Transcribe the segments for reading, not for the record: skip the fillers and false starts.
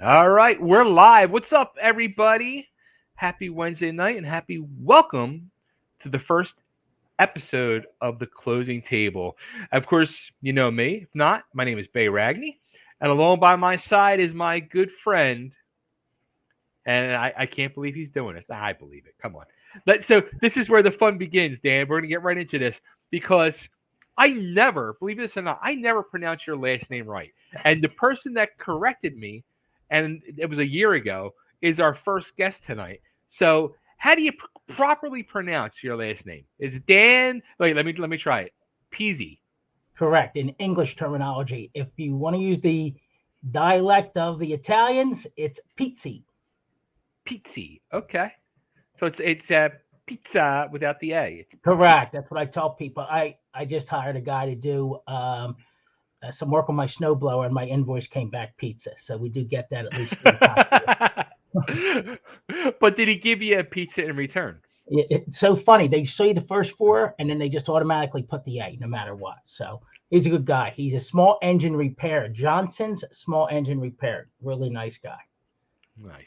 All right, we're live. What's up, everybody? Happy Wednesday night and happy welcome to the first episode of The Closing Table. Of course, you know me. If not, my name is Ragni, and along by my side is my good friend, and I can't believe he's doing this. I believe it. Come on. So this is where the fun begins, Dan. We're gonna get right into this because I never, believe this or not, I never pronounce your last name right. And the person that corrected me, and it was a year ago, is our first guest tonight. So how do you properly pronounce your last name? Is it Dan? Wait, let me try it. Pizzi. Correct. In English terminology, if you want to use the dialect of the Italians, it's Pizzi. Pizzi. Okay. So it's pizza without the A. It's pizzi. Correct. That's what I tell people. I just hired a guy to do some work on my snowblower, and my invoice came back pizza. So we do get that at least 3 times a year. But did he give you a pizza in return? It's so funny. They say the first four, and then they just automatically put the A, no matter what. So he's a good guy. He's a small engine repair. Johnson's small engine repair. Really nice guy. Nice.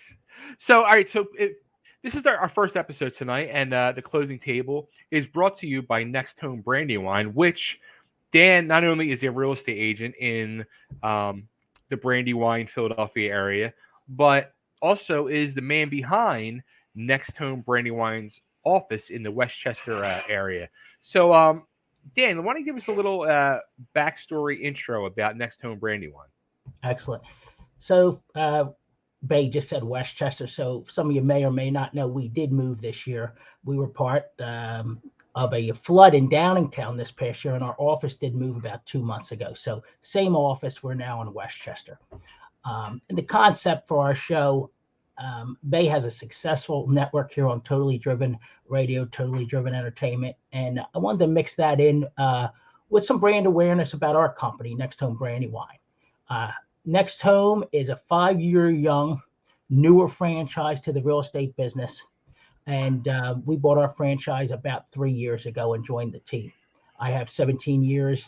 So, all right. This is our first episode tonight, and the closing table is brought to you by Next Home Brandywine, which Dan not only is a real estate agent in the Brandywine, Philadelphia area, but also is the man behind Next Home Brandywine's office in the Westchester area. So, Dan, why don't you give us a little backstory intro about Next Home Brandywine? Excellent. So Bay just said Westchester. So some of you may or may not know we did move this year. We were part of a flood in Downingtown this past year, and our office did move about 2 months ago. So same office, we're now in Westchester. And the concept for our show, Bay has a successful network here on Totally Driven Radio, Totally Driven Entertainment, and I wanted to mix that in with some brand awareness about our company, Next Home Brandywine. Next Home is a 5-year young, newer franchise to the real estate business. And we bought our franchise about 3 years ago and joined the team. I have 17 years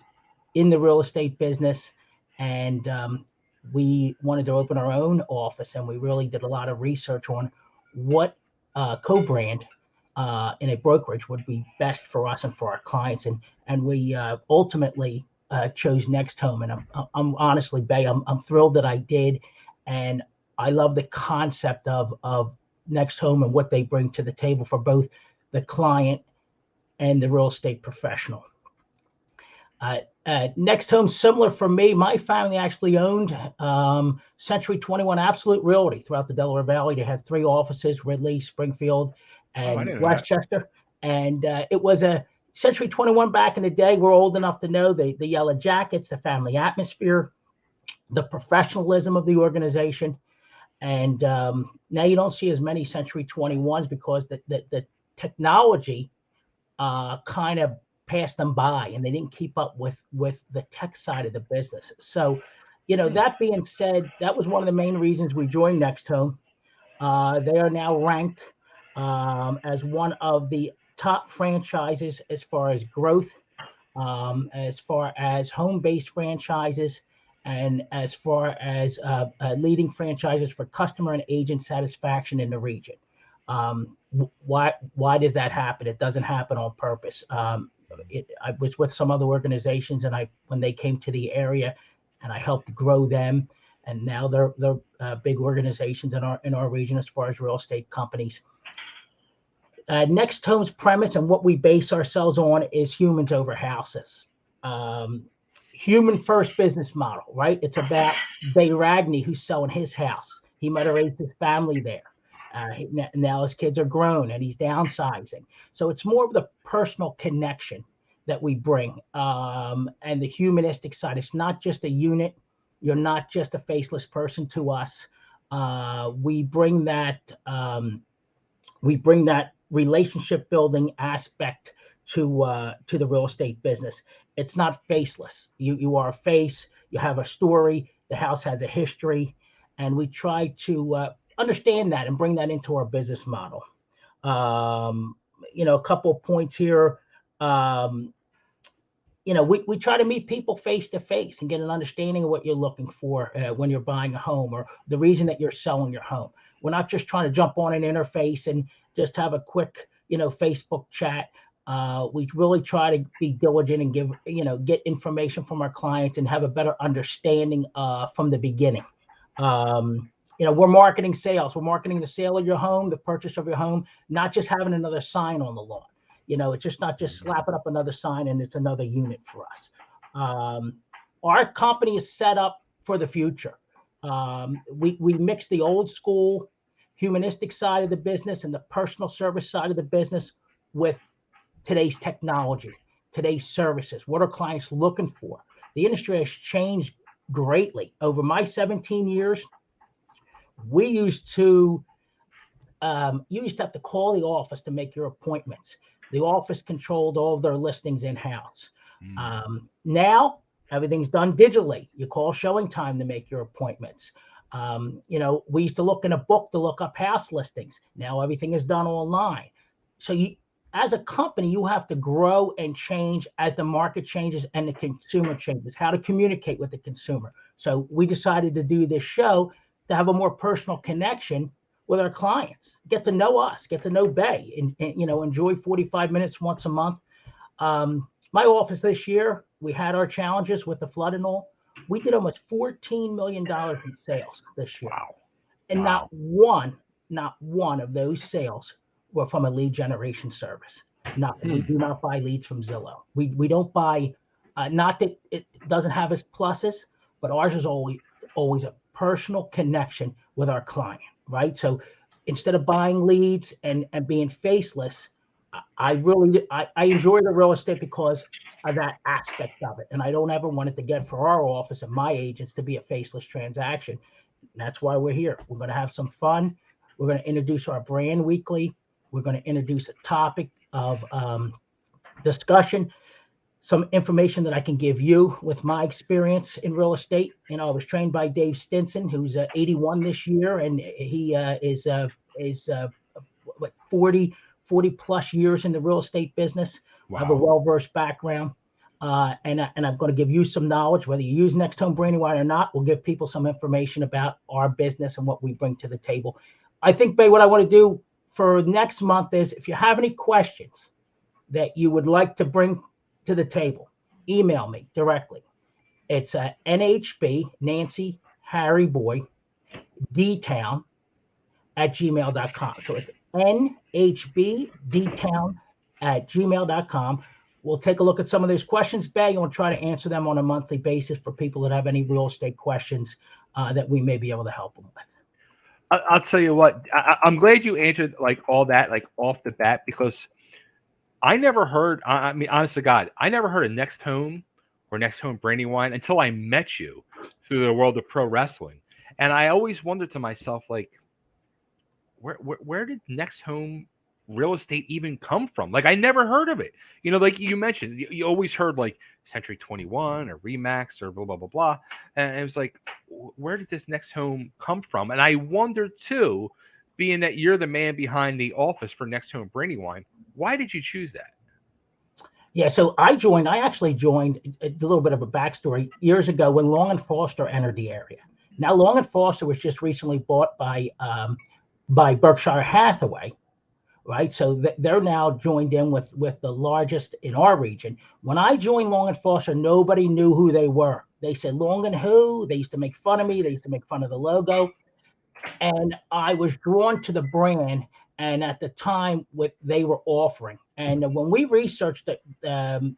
in the real estate business, and we wanted to open our own office, and we really did a lot of research on what co-brand in a brokerage would be best for us and for our clients. And we ultimately chose Next Home, and I'm honestly, Bay, I'm thrilled that I did, and I love the concept of Next Home and what they bring to the table for both the client and the real estate professional. Next Home, similar for me, my family actually owned Century 21 Absolute Realty throughout the Delaware Valley. They had 3 offices: Ridley, Springfield, Oh, I and didn't know that. Westchester. And it was a Century 21 back in the day. We're old enough to know the yellow jackets, the family atmosphere, the professionalism of the organization. And now you don't see as many Century 21s because the technology kind of passed them by, and they didn't keep up with the tech side of the business. So, Hmm. that being said, that was one of the main reasons we joined Next Home. They are now ranked as one of the top franchises as far as growth, as far as home-based franchises, and as far as leading franchises for customer and agent satisfaction in the region. Why does that happen? It doesn't happen on purpose. I was with some other organizations, and when they came to the area, and I helped grow them, and now they're big organizations in our region as far as real estate companies. Next Home's premise and what we base ourselves on is humans over houses. Um, Human first business model, right? It's about Ragni, who's selling his house. He might have raised his family there. Now his kids are grown and he's downsizing. So it's more of the personal connection that we bring, and the humanistic side. It's not just a unit. You're not just a faceless person to us. We bring that. We bring that relationship building aspect to the real estate business. It's not faceless. You are a face. You have a story. The house has a history, and we try to understand that and bring that into our business model. A couple of points here. Um, we try to meet people face to face and get an understanding of what you're looking for when you're buying a home or the reason that you're selling your home. We're not just trying to jump on an interface and just have a quick, Facebook chat. We really try to be diligent and get information from our clients and have a better understanding from the beginning. We're marketing sales. We're marketing the sale of your home, the purchase of your home, not just having another sign on the lawn. It's just not just slapping up another sign and it's another unit for us. Our company is set up for the future. We mix the old school humanistic side of the business and the personal service side of the business with today's technology, today's services. What are clients looking for? The industry has changed greatly. Over my 17 years, we used to you used to have to call the office to make your appointments. The office controlled all of their listings in-house. Now, everything's done digitally. You call showing time to make your appointments. We used to look in a book to look up house listings. Now everything is done online. So as a company, you have to grow and change as the market changes and the consumer changes, how to communicate with the consumer. So we decided to do this show to have a more personal connection with our clients, get to know us, get to know Bay, and enjoy 45 minutes once a month. My office this year, we had our challenges with the flood and all. We did almost $14 million in sales this year. Wow. And not one of those sales were from a lead generation service. We do not buy leads from Zillow. We don't buy, not that it doesn't have its pluses, but ours is always a personal connection with our client, right? So instead of buying leads and being faceless, I enjoy the real estate because of that aspect of it. And I don't ever want it to get for our office and my agents to be a faceless transaction. And that's why we're here. We're going to have some fun. We're going to introduce our brand weekly. We're going to introduce a topic of discussion, some information that I can give you with my experience in real estate. I was trained by Dave Stinson, who's 81 this year, and he is 40 plus years in the real estate business. Wow. I have a well-versed background. And I'm going to give you some knowledge, whether you use Next Home Brandywine or not. We'll give people some information about our business and what we bring to the table. I think, Bay, what I want to do for next month is, if you have any questions that you would like to bring to the table, email me directly. It's NHB, Nancy Harry Boy, dtown @gmail.com. So it's nhbdtown@gmail.com. We'll take a look at some of those questions, Bay, and we'll try to answer them on a monthly basis for people that have any real estate questions that we may be able to help them with. I'll tell you what, I'm glad you answered like all that, like off the bat, because I never heard, I mean, honest to God, I never heard of Next Home or Next Home Brandywine until I met you through the world of pro wrestling. And I always wondered to myself, like, where did Next Home real estate even come from? Like, I never heard of it. Like you mentioned, you always heard like Century 21 or Remax or blah, blah, blah, blah. And it was like, where did this Next Home come from? And I wonder too, being that you're the man behind the office for Next Home Brandywine, why did you choose that? Yeah, so I actually joined, a little bit of a backstory, years ago when Long & Foster entered the area. Now, Long & Foster was just recently bought by Berkshire Hathaway, right? So they're now joined in with the largest in our region. When I joined Long & Foster, nobody knew who they were. They said, Long & who? They used to make fun of me. They used to make fun of the logo. And I was drawn to the brand and at the time what they were offering. And when we researched it, we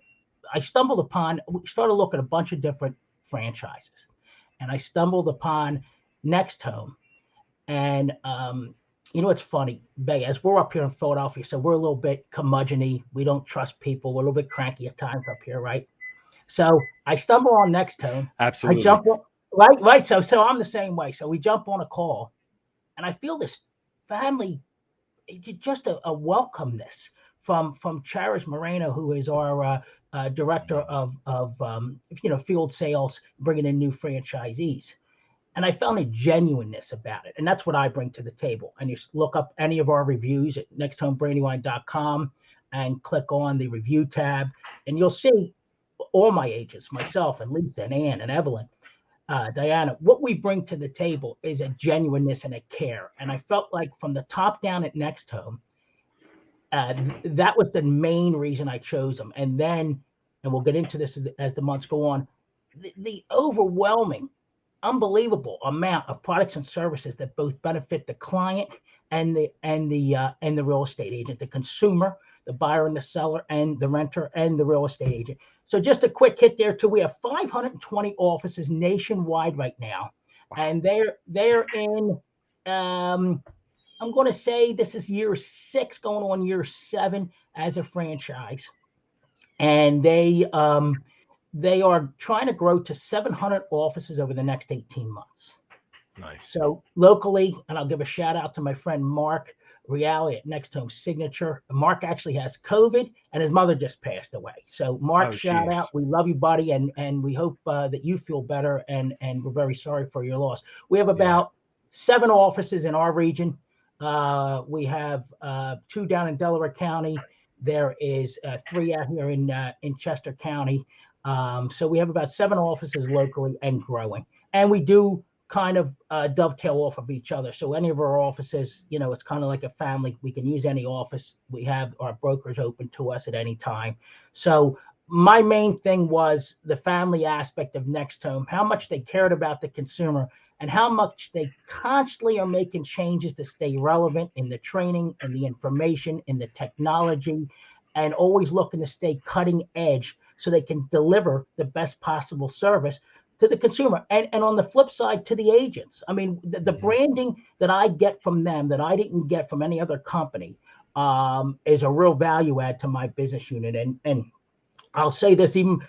started looking at a bunch of different franchises. And I stumbled upon Next Home. And it's funny, Bay, as we're up here in Philadelphia, so we're a little bit curmudgeon-y. We don't trust people. We're a little bit cranky at times up here, right? So I stumble on Next Home. Absolutely. I jump on, right. So I'm the same way. So we jump on a call, and I feel this family, just a welcomeness from Charis Moreno, who is our director of field sales, bringing in new franchisees. And I found a genuineness about it. And that's what I bring to the table. And you look up any of our reviews at nexthomebrandywine.com and click on the review tab. And you'll see all my agents, myself and Lisa and Ann and Evelyn, Diana, what we bring to the table is a genuineness and a care. And I felt like from the top down at Next Home, that was the main reason I chose them. And then, and we'll get into this as the months go on, the overwhelming, unbelievable amount of products and services that both benefit the client and the real estate agent, the consumer, the buyer and the seller, and the renter and the real estate agent. So just a quick hit there too. We have 520 offices nationwide right now, and they're in. I'm going to say this is year 6, going on year 7 as a franchise, and they are trying to grow to 700 offices over the next 18 months. Nice. So locally, and I'll give a shout out to my friend Mark Realadel at Next Home Signature. Mark actually has COVID, and his mother just passed away. So Mark, shout out. We love you, buddy, and we hope that you feel better, and we're very sorry for your loss. We have about 7 offices in our region. We have 2 down in Delaware County. There is 3 out here in Chester County. So we have about 7 offices locally and growing. And we do kind of dovetail off of each other. So any of our offices, it's kind of like a family. We can use any office. We have our brokers open to us at any time. So my main thing was the family aspect of Next Home, how much they cared about the consumer and how much they constantly are making changes to stay relevant in the training and the information, in the technology, and always looking to stay cutting edge so they can deliver the best possible service to the consumer. And on the flip side, to the agents. I mean, the branding that I get from them that I didn't get from any other company is a real value add to my business unit. And I'll say this, even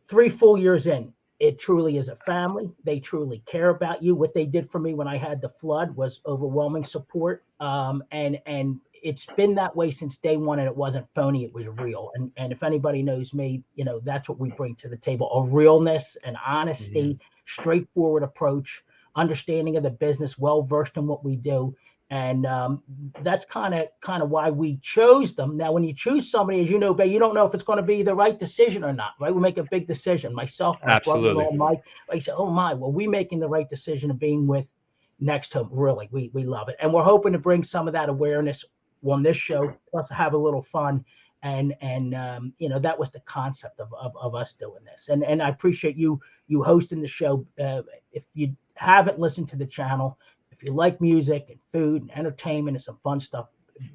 3 full years in, it truly is a family. They truly care about you. What they did for me when I had the flood was overwhelming support. And it's been that way since day one, and it wasn't phony, it was real. And if anybody knows me, that's what we bring to the table: a realness, an honesty, straightforward approach, understanding of the business, well-versed in what we do. And that's kind of why we chose them. Now, when you choose somebody, as you know, Bay, you don't know if it's going to be the right decision or not, right? We make a big decision. Myself, my brother-in-law, Mike, I say, oh my, well, we making the right decision of being with Next Home. Really, we love it. And we're hoping to bring some of that awareness on this show, plus have a little fun. And that was the concept of us doing this. And I appreciate you hosting the show. If you haven't listened to the channel, if you like music and food and entertainment and some fun stuff,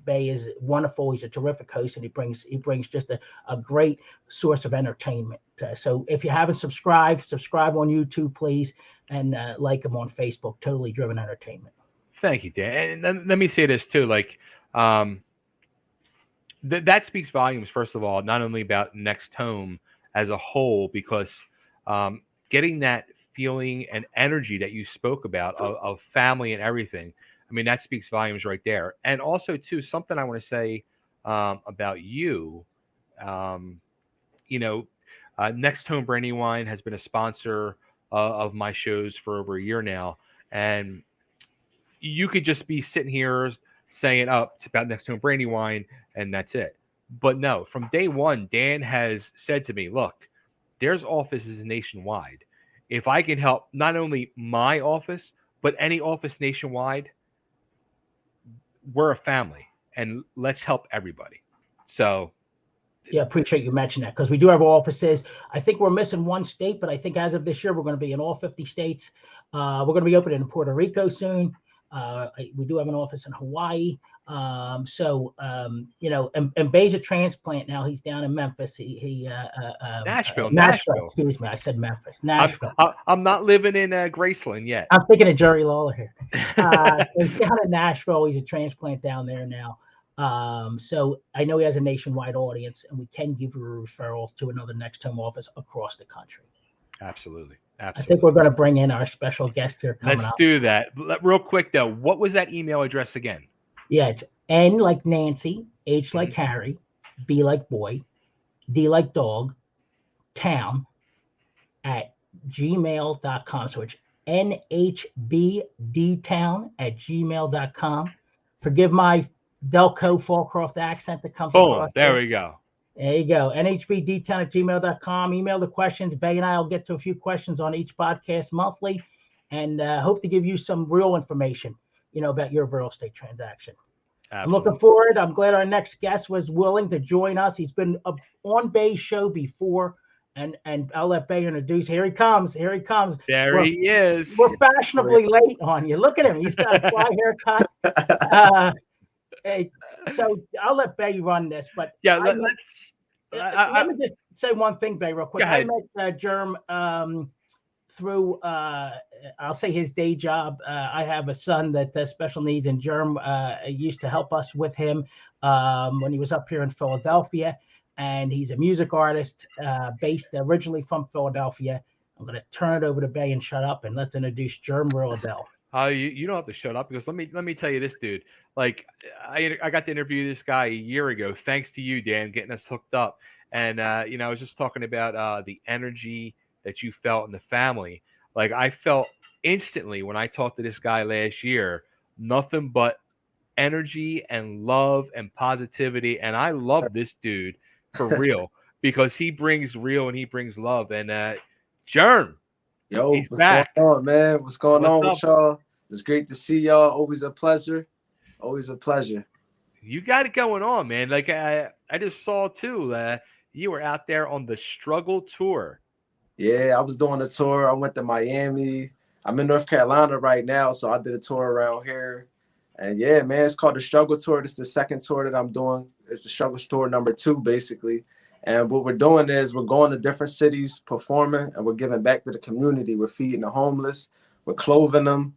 Bay is wonderful. He's a terrific host, and he brings just a great source of entertainment. So if you haven't subscribe on YouTube, please, and like him on Facebook. Totally Driven Entertainment. Thank you, Dan. And let me say this too, like that speaks volumes. First of all, not only about Next Home as a whole, because getting that feeling and energy that you spoke about of family and everything, I mean, that speaks volumes right there. And also too, something I want to say about you, Next Home Brandywine has been a sponsor of my shows for over a year now, and you could just be sitting here saying, oh, it's about Next Home Brandywine, and that's it. But no, from day one, Dan has said to me, look, there's offices nationwide. If I can help not only my office, but any office nationwide, we're a family, and let's help everybody. So, yeah, appreciate you mentioning that, because we do have offices. I think we're missing one state, but I think as of this year, we're going to be in all 50 states. We're going to be opening in Puerto Rico soon. We do have an office in Hawaii. And Bay's a transplant now. He's down in Memphis. Nashville. Excuse me, I said Memphis. Nashville. I'm not living in Graceland yet. I'm thinking of Jerry Lawler here. He's down in Nashville. He's a transplant down there now. So I know he has a nationwide audience, and we can give you referrals to another Next Home office across the country. Absolutely. I think we're going to bring in our special guest here coming up. Let's do that. Real quick, though, what was that email address again? Yeah, it's N like Nancy, H like Harry, B like boy, D like dog, town at gmail.com. So it's nhbdtown@gmail.com. Forgive my Delco Fallcroft accent that comes across. There we go. There you go. nhbd10@gmail.com. Email the questions. Bay and I will get to a few questions on each podcast monthly, and hope to give you some real information, about your real estate transaction. Absolutely. I'm looking forward. I'm glad our next guest was willing to join us. He's been on Bay's show before, and I'll let Bay introduce. Here he comes. Here he comes. There he is. We're fashionably late on you. Look at him. He's got a fly haircut. So I'll let Bay run this, but yeah, let me just say one thing, Bay, real quick. I met Jerm through I'll say his day job. I have a son that has special needs, and Jerm used to help us with him when he was up here in Philadelphia, and he's a music artist based originally from Philadelphia. I'm going to turn it over to Bay and shut up, and let's introduce Jerm Realadel. You don't have to shut up, because let me tell you this, dude. Like, I got to interview this guy a year ago, thanks to you, Dan, getting us hooked up. And I was just talking about the energy that you felt in the family. Like, I felt instantly when I talked to this guy last year, nothing but energy and love and positivity. And I love this dude for real, because he brings real and he brings love. And Jerm, yo, he's what's back. going on, man? What's going on up? with y'all? It's great to see y'all. Always a pleasure. Always a pleasure. You got it going on, man. Like, I just saw too. You were out there on the Struggle Tour. Yeah, I was doing a tour. I went to Miami. I'm in North Carolina right now, so I did a tour around here. And yeah, man, it's called the Struggle Tour. This is the second tour that I'm doing. It's the Struggle Tour number 2, basically. And what we're doing is we're going to different cities, performing, and we're giving back to the community. We're feeding the homeless. We're clothing them.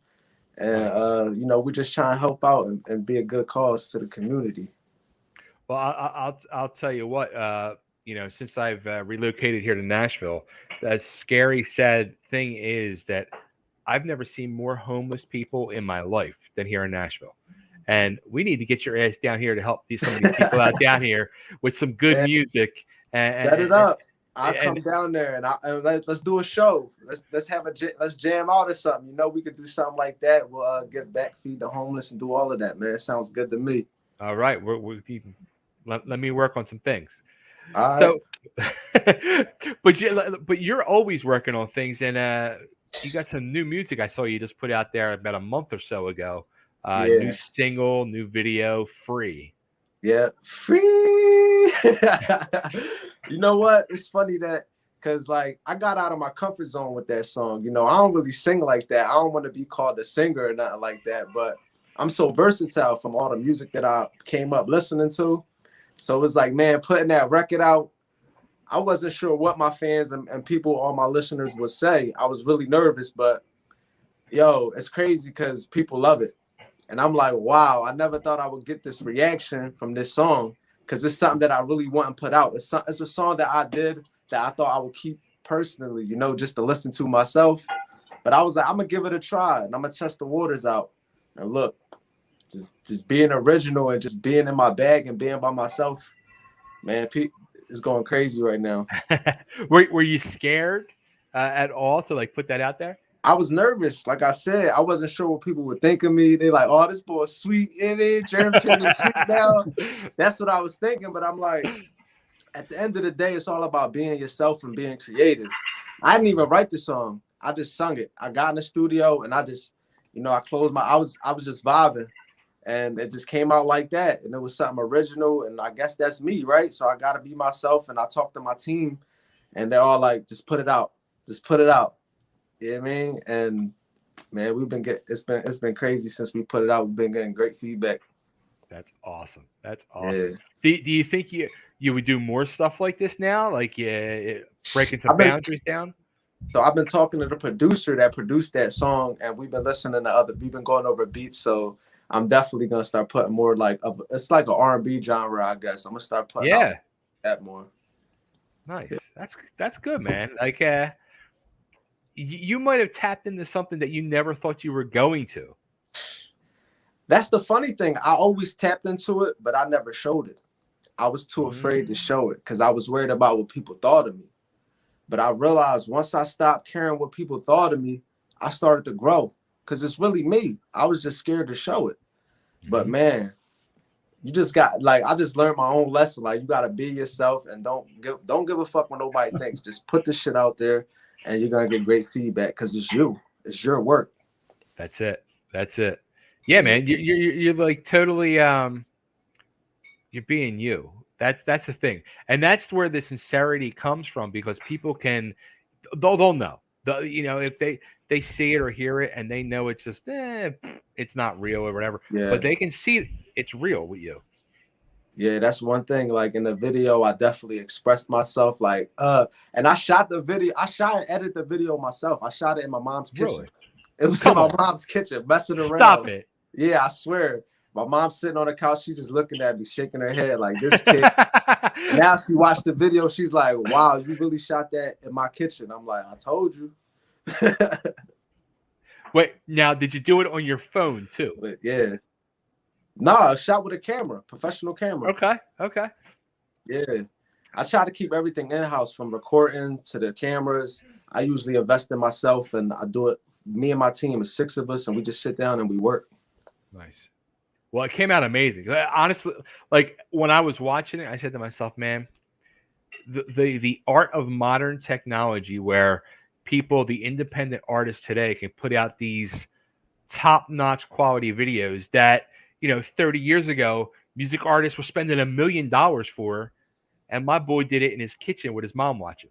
And, we're just trying to help out and be a good cause to the community. Well, I'll tell you what, since I've relocated here to Nashville, the scary, sad thing is that I've never seen more homeless people in my life than here in Nashville. And we need to get your ass down here to help some of these people out down here with some good music. Set it up. I'll come down there and let's do a show. Let's jam out or something. We could do something like that. We'll give back, feed the homeless, and do all of that, man. It sounds good to me. All right, let me work on some things. All right. So, but you're always working on things, and you got some new music. I saw you just put out there about a month or so ago. New single, new video, free. Yeah, free. You know what? It's funny that because I got out of my comfort zone with that song. I don't really sing like that. I don't want to be called a singer or nothing like that. But I'm so versatile from all the music that I came up listening to. So it was like, man, putting that record out, I wasn't sure what my fans and people, all my listeners would say. I was really nervous, but yo, it's crazy because people love it. And I'm like, wow, I never thought I would get this reaction from this song because it's something that I really want to put out. It's a song that I did that I thought I would keep personally, just to listen to myself. But I was like, I'm going to give it a try and I'm going to test the waters out. And look, just being original and just being in my bag and being by myself, man, it's going crazy right now. Were you scared at all to put that out there? I was nervous. Like I said, I wasn't sure what people would think of me. They like, oh, this boy's sweet in it. Jerm is sweet now. That's what I was thinking. But I'm like, at the end of the day, it's all about being yourself and being creative. I didn't even write the song. I just sung it. I got in the studio and I just, I closed I was just vibing. And it just came out like that. And it was something original. And I guess that's me, right? So I got to be myself. And I talked to my team. And they're all like, just put it out. Just put it out. You know what I mean? And man, it's been crazy since we put it out. We've been getting great feedback. That's awesome. Yeah. Do you think you would do more stuff like this now? Breaking some boundaries down? So I've been talking to the producer that produced that song, and we've been listening to we've been going over beats. So I'm definitely gonna start putting more it's like an R&B genre, I guess. I'm gonna start putting out that more. Nice. That's good, man. You might have tapped into something that you never thought you were going to. That's the funny thing. I always tapped into it, but I never showed it. I was too afraid to show it because I was worried about what people thought of me. But I realized once I stopped caring what people thought of me, I started to grow because it's really me. I was just scared to show it. But man, you just got like I just learned my own lesson. Like you gotta be yourself and don't give a fuck what nobody thinks. Just put the shit out there and you're gonna get great feedback because it's you. It's your work. That's it. That's it. Yeah, man. You're like totally you're being you. That's the thing, and that's where the sincerity comes from because people can they'll know. If they see it or hear it and they know it's just it's not real or whatever, Yeah. but they can see it's real with you. Yeah, that's one thing. Like in the video, I definitely expressed myself. Like, and I shot the video. I shot and edited the video myself. I shot it in my mom's kitchen. Really? It was Come in my on. mom's kitchen, messing around. Stop it. Yeah, I swear. My mom's sitting on the couch. She just looking at me, shaking her head like this kid. Now she watched the video. She's like, "Wow, you really shot that in my kitchen?" I'm like, "I told you." Wait, now did you do it on your phone too? But yeah. No, I shot with a camera, professional camera. Okay. Yeah. I try to keep everything in-house from recording to the cameras. I usually invest in myself and I do it. Me and my team is 6 of us and we just sit down and we work. Nice. Well, it came out amazing. Honestly, like when I was watching it, I said to myself, man, the art of modern technology where people, the independent artists today can put out these top-notch quality videos that 30 years ago, music artists were spending $1 million for, and my boy did it in his kitchen with his mom watching.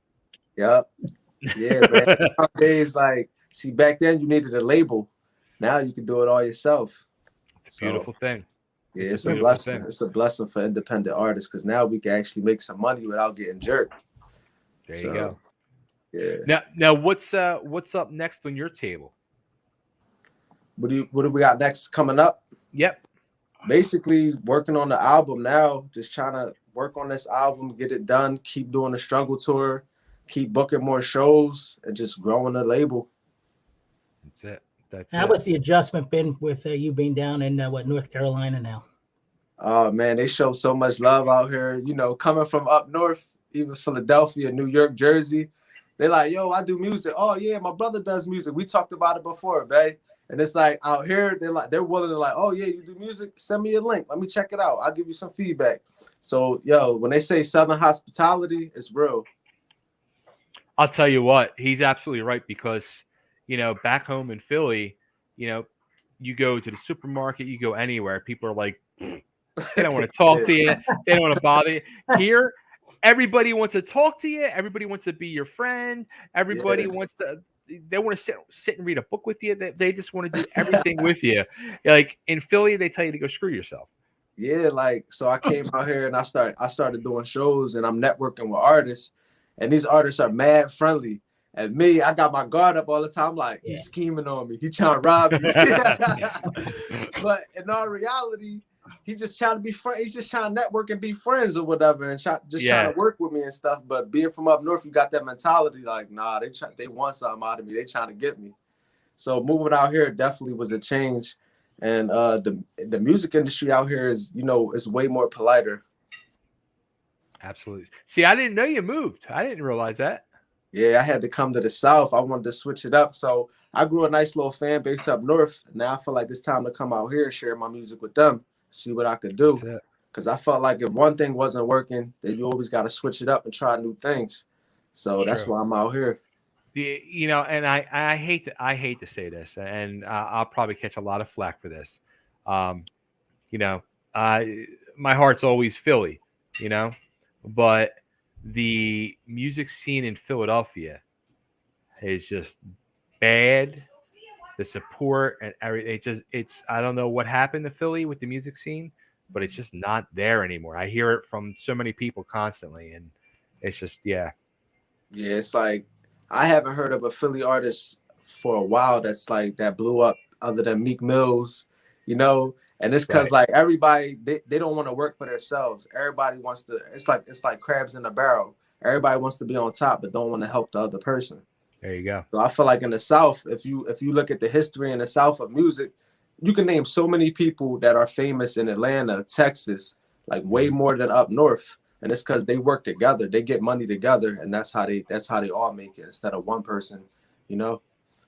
Yep. Yeah, man. Nowadays, like, see, back then you needed a label. Now you can do it all yourself. It's a beautiful thing. Yeah, it's a blessing. It's a blessing for independent artists because now we can actually make some money without getting jerked. There you go. Yeah. Now, what's up next on your table? What do we got next coming up? Yep. Basically working on the album now, just trying to work on this album, get it done, keep doing the struggle tour, keep booking more shows, and just growing the label. That's it. How was the adjustment been with you being down in North Carolina now? Oh man, they show so much love out here. Coming from up north, even Philadelphia, New York, Jersey, they're like, "Yo, I do music." Oh yeah, my brother does music. We talked about it before, babe. And it's like out here, they're willing to like, "Oh yeah, you do music? Send me a link. Let me check it out. I'll give you some feedback." So when they say Southern hospitality, it's real. I'll tell you what, he's absolutely right because back home in Philly, you go to the supermarket, you go anywhere, people are like, they don't want to talk to you, they don't want to bother you. Here, everybody wants to talk to you, everybody wants to be your friend, everybody wants to. They want to sit and read a book with you. They just want to do everything with you. Like in Philly, they tell you to go screw yourself. Yeah, like so I came out here and I started doing shows and I'm networking with artists, and these artists are mad friendly. And me, I got my guard up all the time. Like he's scheming on me. He trying to rob me. But in all reality, he's just trying to be friends. He's just trying to network and be friends or whatever, and trying to work with me and stuff. But being from up north, you got that mentality like, nah, they want something out of me. They trying to get me. So moving out here definitely was a change, and the music industry out here is is way more politer. Absolutely. See, I didn't know you moved. I didn't realize that. Yeah, I had to come to the South. I wanted to switch it up. So I grew a nice little fan base up north. Now I feel like it's time to come out here and share my music with them, see what I could do. Because I felt like if one thing wasn't working, then you always got to switch it up and try new things. So that's why I'm out here. And I hate to say this, and I'll probably catch a lot of flack for this. My heart's always Philly, but the music scene in Philadelphia is just bad. The support and everything, I don't know what happened to Philly with the music scene, but it's just not there anymore. I hear it from so many people constantly, and it's just Yeah, it's like I haven't heard of a Philly artist for a while that's like that blew up other than Meek Mills, And it's because like everybody, they don't want to work for themselves. Everybody wants to. It's like crabs in a barrel. Everybody wants to be on top, but don't want to help the other person. There you go. So I feel like in the South, if you look at the history in the South of music, you can name so many people that are famous in Atlanta, Texas, like way more than up north. And it's because they work together. They get money together, and that's how they all make it instead of one person,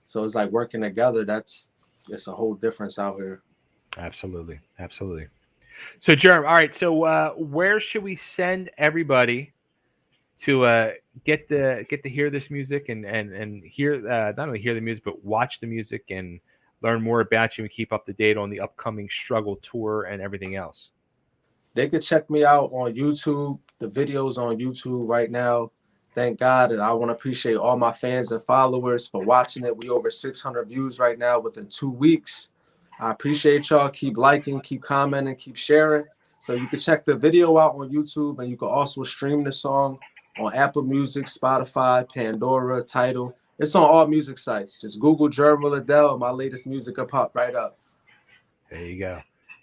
So it's like working together. It's a whole difference out here. Absolutely. So Jerm, all right. So where should we send everybody to get to hear this music and hear not only hear the music but watch the music and learn more about you and keep up to date on the upcoming struggle tour and everything else? They could check me out on YouTube. The videos on YouTube right now. Thank God, and I want to appreciate all my fans and followers for watching it. We over 600 views right now within 2 weeks. I appreciate y'all. Keep liking, keep commenting, keep sharing. So you can check the video out on YouTube, and you can also stream the song on Apple Music, Spotify, Pandora, Tidal. It's on all music sites. Just Google Jerm Realadel, and my latest music will pop right up. There you go.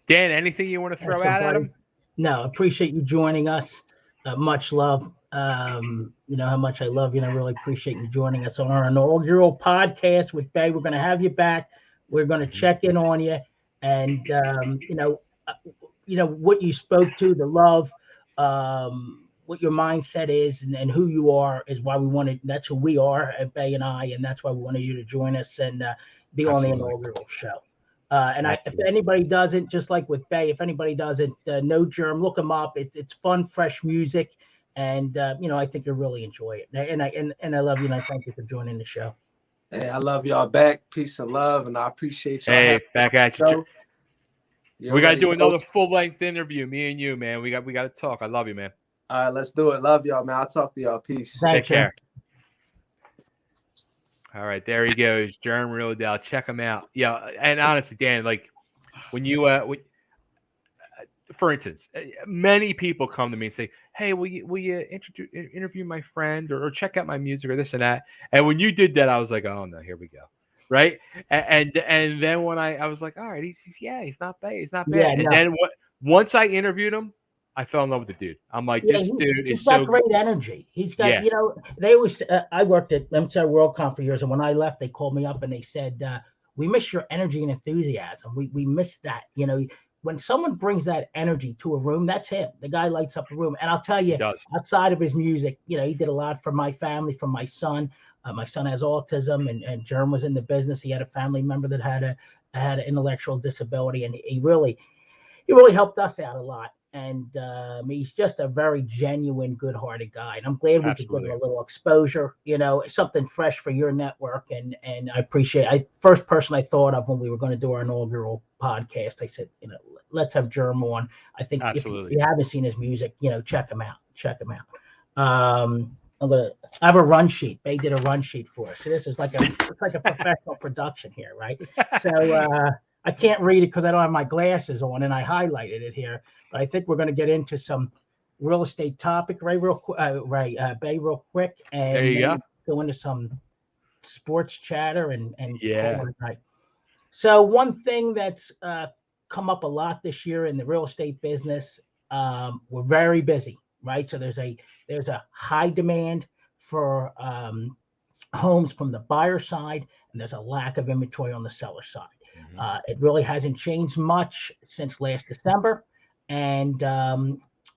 Dan, anything you want to throw out at him? No, appreciate you joining us. Much love. You know how much I love you, and I really appreciate you joining us on our inaugural podcast with Bay. We're going to have you back. We're going to check in on you, and you know what you spoke to, the love, what your mindset is, and who you are is why we wanted. That's who we are at Bay and I, and that's why we wanted you to join us and be on the inaugural show. If anybody doesn't, just like with Bay, if anybody doesn't know Jerm, look him up. It's fun, fresh music, and I think you'll really enjoy it. And I love you, and I thank you for joining the show. Hey, I love y'all back. Peace and love, and I appreciate y'all. Hey, back at you. We got to do another coach. full-length interview, me and you, man. We got to talk. I love you, man. All right, let's do it. Love y'all, man. I'll talk to y'all. Peace. Thanks, Take care. All right, there he goes, Jerm Realadel. Check him out. Yeah, and honestly, Dan, like when you, for instance, many people come to me and say, "Hey, will you interview my friend or check out my music or this and that?" And when you did that, I was like, "Oh no, here we go." Right? And then when I was like, "All right, he's not bad. He's not bad." Yeah, and no. then once I interviewed him, I fell in love with the dude. I'm like, this dude is got so great energy. He's got, they always, I worked at MCI WorldCon for years. And when I left, they called me up and they said, we miss your energy and enthusiasm. We miss that. When someone brings that energy to a room, that's him. The guy lights up a room. And I'll tell you, outside of his music, he did a lot for my family, for my son. My son has autism and Jerm was in the business. He had a family member that had an intellectual disability. And he really helped us out a lot. And he's just a very genuine, good-hearted guy. And I'm glad we could give him a little exposure, something fresh for your network. And I appreciate first person I thought of when we were going to do our inaugural podcast. I said, let's have Jerm on. I think if you haven't seen his music, check him out. I have a run sheet. They did a run sheet for us. So this is like a professional production here, right? So I can't read it because I don't have my glasses on, and I highlighted it here. But I think we're going to get into some real estate topic, Bay, real quick, and there you go into some sports chatter and call it a night. So one thing that's come up a lot this year in the real estate business, we're very busy, right? So there's a high demand for homes from the buyer side, and there's a lack of inventory on the seller side. It really hasn't changed much since last December. And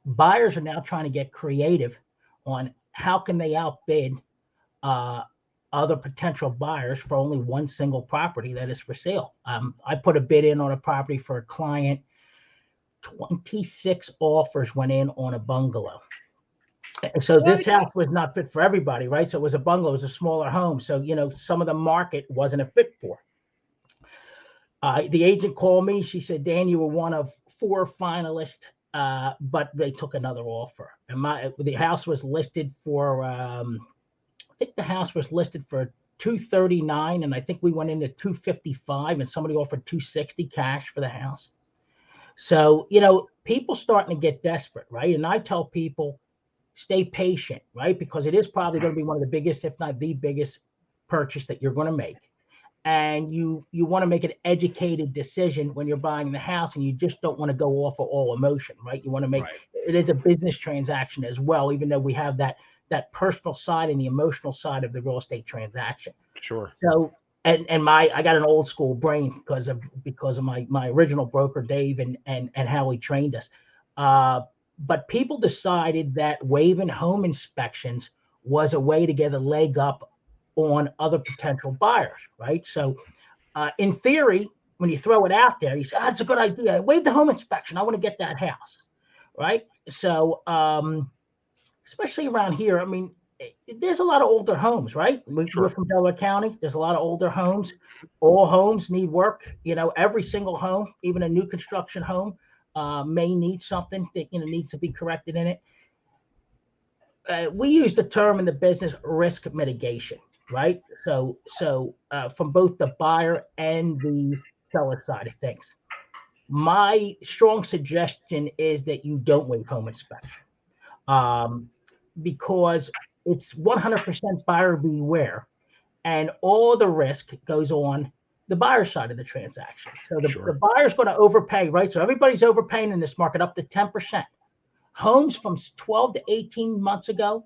buyers are now trying to get creative on how can they outbid other potential buyers for only one single property that is for sale. I put a bid in on a property for a client. 26 offers went in on a bungalow. So this house was not fit for everybody, right? So it was a bungalow, it was a smaller home. So, some of the market wasn't a fit for. The agent called me. She said, Dan, you were one of 4 finalists, but they took another offer. And the house was listed for, I think the house was listed for $239, and I think we went into $255, and somebody offered $260 cash for the house. So, people starting to get desperate, right? And I tell people, stay patient, right? Because it is probably going to be one of the biggest, if not the biggest purchase that you're going to make. And you want to make an educated decision when you're buying the house, and you just don't want to go off of all emotion, right? You want to make it is a business transaction as well, even though we have that personal side and the emotional side of the real estate transaction. Sure. So and I got an old school brain because of my original broker Dave and how he trained us. But people decided that waiving home inspections was a way to get a leg up on other potential buyers, right? So in theory, when you throw it out there, you say, it's a good idea. Waive the home inspection. I want to get that house, right? So, especially around here, I mean, there's a lot of older homes, right? We're from Delaware County. There's a lot of older homes. All homes need work. Every single home, even a new construction home, may need something that needs to be corrected in it. We use the term in the business risk mitigation, right? So from both the buyer and the seller side of things, my strong suggestion is that you don't waive home inspection, because it's 100% buyer beware, and all the risk goes on the buyer side of the transaction. So the buyer's going to overpay, right? So everybody's overpaying in this market up to 10%. Homes from 12 to 18 months ago,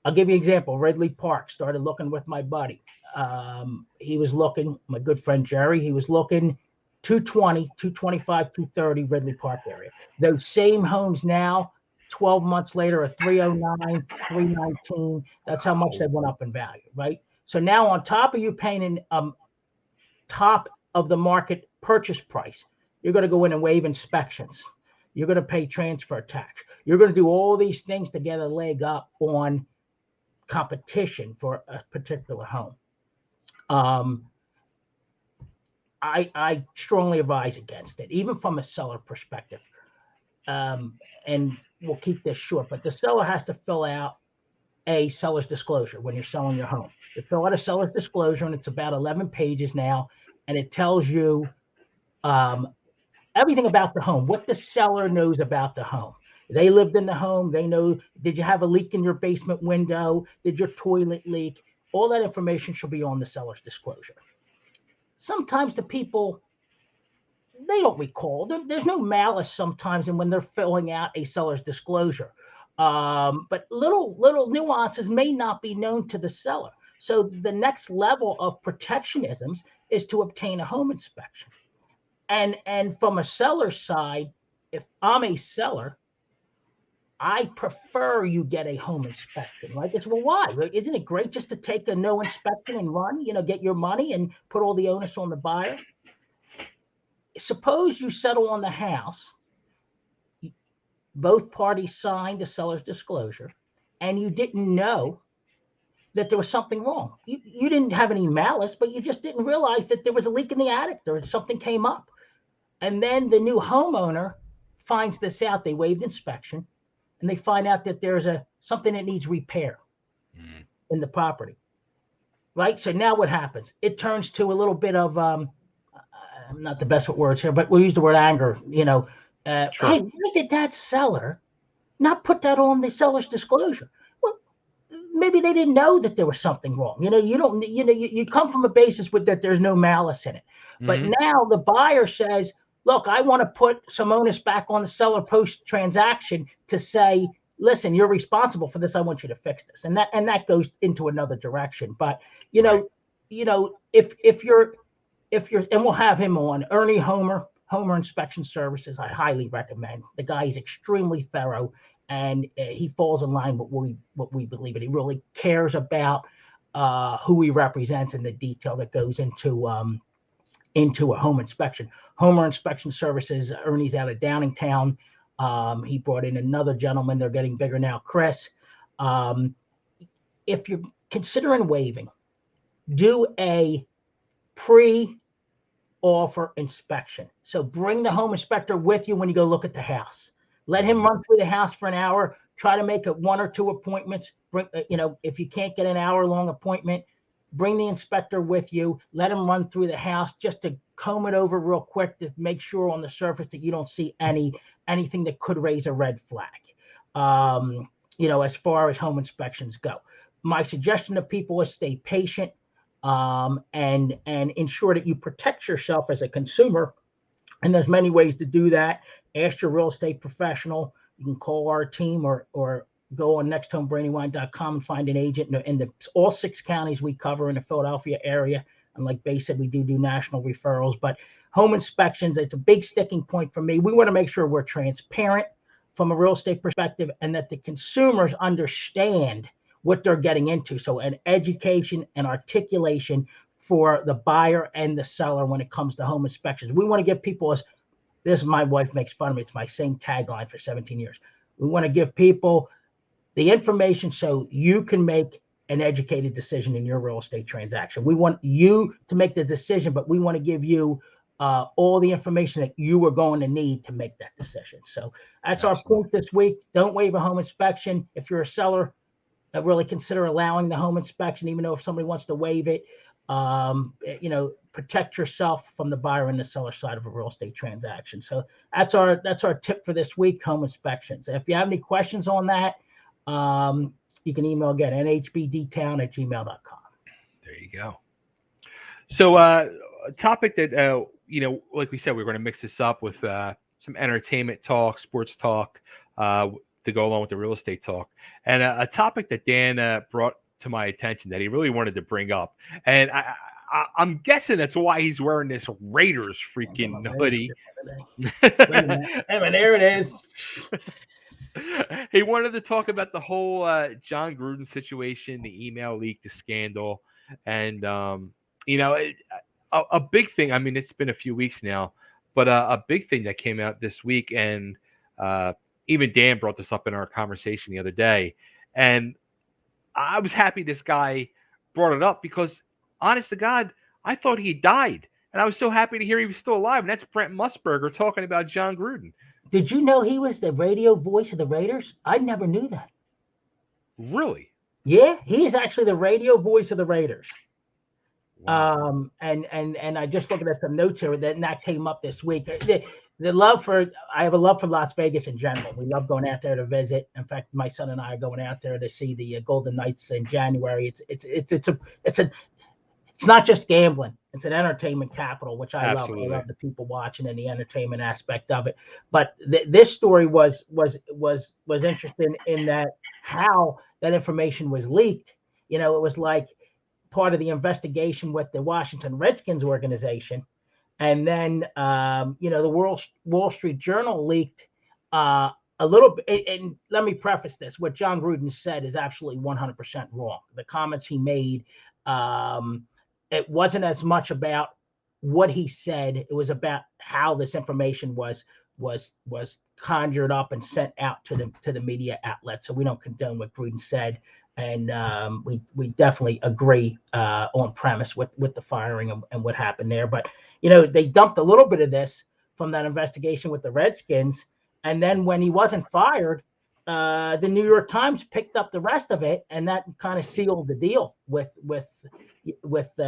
I'll give you an example. Ridley Park, started looking with my buddy. He was looking, my good friend Jerry, he was looking 220, 225, 230 Ridley Park area. Those same homes now, 12 months later, are 309, 319. That's how much they went up in value, right? So now on top of you paying top of the market purchase price, you're going to go in and waive inspections. You're going to pay transfer tax. You're going to do all these things to get a leg up on competition for a particular home. I strongly advise against it, even from a seller perspective. And we'll keep this short, but the seller has to fill out a seller's disclosure when you're selling your home. You fill out a seller's disclosure, and it's about 11 pages now, and it tells you everything about the home, what the seller knows about the home. They lived in the home. They know, did you have a leak in your basement window? Did your toilet leak? All that information should be on the seller's disclosure. Sometimes the people, they don't recall. There's no malice sometimes in when they're filling out a seller's disclosure. But little nuances may not be known to the seller. So the next level of protectionisms is to obtain a home inspection. And from a seller's side, if I'm a seller, I prefer you get a home inspection, right? It's, well, why? Isn't it great just to take a no inspection and run, get your money and put all the onus on the buyer? Suppose you settle on the house, both parties signed the seller's disclosure, and you didn't know that there was something wrong. You didn't have any malice, but you just didn't realize that there was a leak in the attic or something came up. And then the new homeowner finds this out. They waived inspection, and they find out that there's something that needs repair in the property, right? So now what happens? It turns to a little bit of, I'm not the best with words here, but we'll use the word anger. Hey, why did that seller not put that on the seller's disclosure? Well, maybe they didn't know that there was something wrong. You come from a basis with that there's no malice in it. But now the buyer says, look, I want to put some onus back on the seller post-transaction to say, listen, you're responsible for this. I want you to fix this. And that goes into another direction. But, if you're, and we'll have him on, Ernie Homer Inspection Services, I highly recommend. The guy is extremely thorough, and he falls in line with what we believe in. He really cares about who he represents and the detail that goes into a home inspection. Homer Inspection Services, Ernie's out of Downingtown. He brought in another gentleman. They're getting bigger now, Chris. If you're considering waiving, do a pre-offer inspection. So bring the home inspector with you when you go look at the house. Let him run through the house for an hour. Try to make it 1 or 2 appointments. Bring, if you can't get an hour-long appointment, bring the inspector with you. Let him run through the house just to comb it over real quick to make sure on the surface that you don't see anything that could raise a red flag. As far as home inspections go, my suggestion to people is stay patient and ensure that you protect yourself as a consumer. And there's many ways to do that. Ask your real estate professional. You can call our team or go on nexthome.brandywine.com and find an agent in all 6 counties we cover in the Philadelphia area. And like Bay said, we do national referrals. But home inspections, it's a big sticking point for me. We want to make sure we're transparent from a real estate perspective and that the consumers understand what they're getting into. So an education and articulation for the buyer and the seller when it comes to home inspections. We want to give people my wife makes fun of me. It's my same tagline for 17 years. We want to give people the information so you can make an educated decision in your real estate transaction. We want you to make the decision, but we want to give you all the information that you are going to need to make that decision. So that's our point this week. Don't waive a home inspection. If you're a seller, really consider allowing the home inspection, even though if somebody wants to waive it. Protect yourself from the buyer and the seller side of a real estate transaction. So that's our tip for this week, home inspections. If you have any questions on that, you can email again, nhbdtown@gmail.com. There you go. So a topic that, like we said, we're going to mix this up with some entertainment talk, sports talk, to go along with the real estate talk. And a topic that Dan brought to my attention that he really wanted to bring up. And I'm guessing that's why he's wearing this Raiders freaking hoodie. There it is. He wanted to talk about the whole John Gruden situation, the email leak, the scandal. And, a big thing, I mean, it's been a few weeks now, but a big thing that came out this week, and even Dan brought this up in our conversation the other day, and I was happy this guy brought it up because, honest to God, I thought he died, and I was so happy to hear he was still alive, and that's Brent Musburger talking about John Gruden. Did you know he was the radio voice of the Raiders? I never knew that. Really? Yeah, he is actually the radio voice of the Raiders. Wow. And I just looking at some notes here that came up this week. I have a love for Las Vegas in general. We love going out there to visit. In fact, my son and I are going out there to see the Golden Knights in January. It's not just gambling. It's an entertainment capital, which I Absolutely. love. I love the people watching and the entertainment aspect of it. But this story was interesting in that how that information was leaked. It was like part of the investigation with the Washington Redskins organization. And then, the Wall Street Journal leaked a little bit. And let me preface this. What John Gruden said is absolutely 100% wrong. The comments he made, it wasn't as much about what he said. It was about how this information was conjured up and sent out to the media outlets. So we don't condone what Gruden said. And we definitely agree on premise with the firing and what happened there. But, they dumped a little bit of this from that investigation with the Redskins. And then when he wasn't fired, the New York Times picked up the rest of it, and that kind of sealed the deal with